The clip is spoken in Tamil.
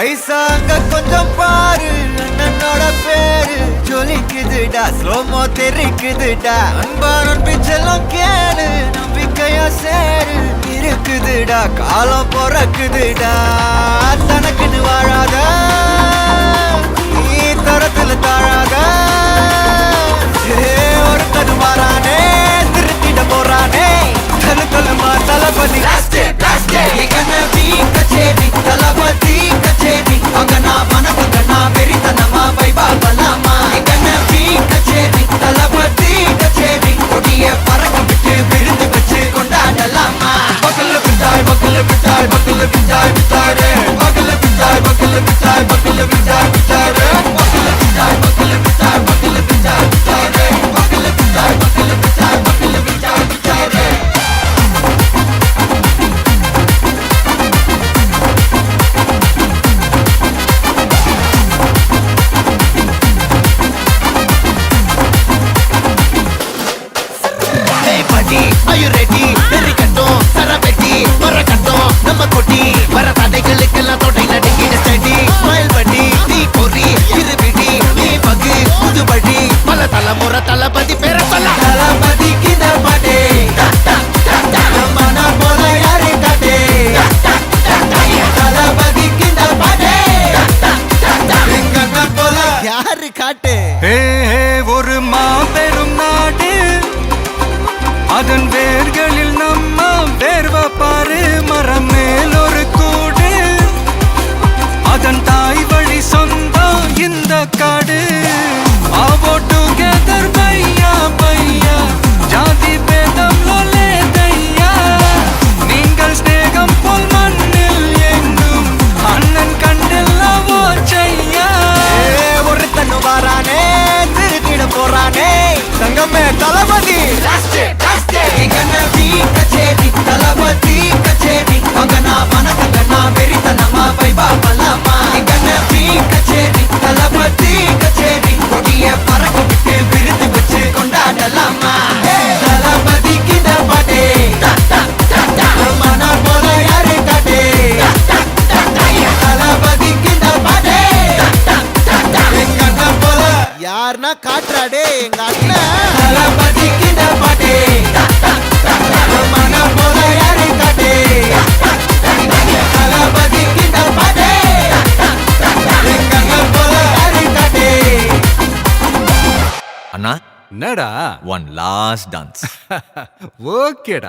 ஐசாங்க கொஞ்சம் பாரு, அண்ணனோட பேரு ஜொலிக்குதுடா, ஸ்லோமோ தெரிக்குதுடா. அன்பானன் பிச்செல்லாம் கேளு, நம்பிக்கையா சேரு இருக்குதுடா, காலம் பொறக்குதுடா. தனக்குன்னு வாழாத, நீ தரத்துல தாழாத. ஒரு கது மாறானே, திருத்திட போறானே. தனு தலுமா தளபதி தளபதி கச்சேரி அங்கனா மனசுங்கனா வெறித்தனமா வைபா பலாமா கண்ணபி கச்சேரி தளபதி கச்சேரி கொடிய பறக்க விட்டு விருந்து வச்சு கொண்டாடலாமா. பக்கல்ல பிட்டாய் பக்கல்ல பிட்டாய் பக்கல்ல பிட்டாய் பிட்டாரே பக்கல்ல பிட்டாய் பக்கல்ல பிட்டாய் பக்கல்ல பிட்டாய் பிட்டாரே பக்கல்ல பிட்டாய் பக்கல்ல பிட்டாய் பக்கல்ல பிட்டாய் பிட்டாரே பக்கல்ல பிட்டாய் பக்கல்ல பிட்டாய் பக்கல்ல பிட்டாய் பிட்டாரே. Are you ready? Very கட்டும் சரபெட்டி வர கட்டும் நம்ம கொட்டி வர தடைகளுக்கெல்லாம் தொடை நடுங்கிட ஸ்டடி ஸ்மைல் பண்ணி நீ பொறி இருபிடி நீ பகு புதுபடி பல தலைமுறை தளபதி பேர சொல்ல தளபதிக்கு இந்த பாட்டே மன போல யாரு காட்டே தளபதிக்கு இந்த பாட்டே எங்க போல யாரு காட்டு. ஒரு மாபெரும் நாடு அதன் வேர்களில் நம்ம வேர்வ பாரு மரம் மேல் ஒரு கூடு அதன் தாய் வழி சொந்தம் இந்த காடு. ஆவோ டுகெதர் பையா பையா ஜாதி பேதம் லோலே தையா நீங்கள் ஸ்நேகம் போல் மண்ணில் எங்கும் அண்ணன் கண்டெல்லாவோ செய்யா. ஒரு தன்னு வாரானே திருத்திட போறானே தங்கமே தளபதி கச்சேரி தளபதி கச்சேரி அங்கனா மனசங்கனா வெறித்தனமா வைபா பலாமா கண்ணபி கச்சேரி தளபதி கச்சேரி கொடிய பறக்க விட்டு விருந்து வச்சு கொண்டாடலாமா. தளபதிக்கு இந்த பாட்டே மன போல யாரு காட்டே தளபதிக்கு இந்த பாட்டே எங்க அண்ணன் போல யாருன்னா காட்டுறாடே எங்க அண்ணன். தளபதிக்கு இந்த பாட்டே மன போல யாரு காட்டே தளபதிக்கு இந்த பாட்டே எங்க அண்ணன் போல யாரு காட்டே. அண்ணா என்னடா ஒன் லாஸ்ட் டான்ஸ். ஓகேடா.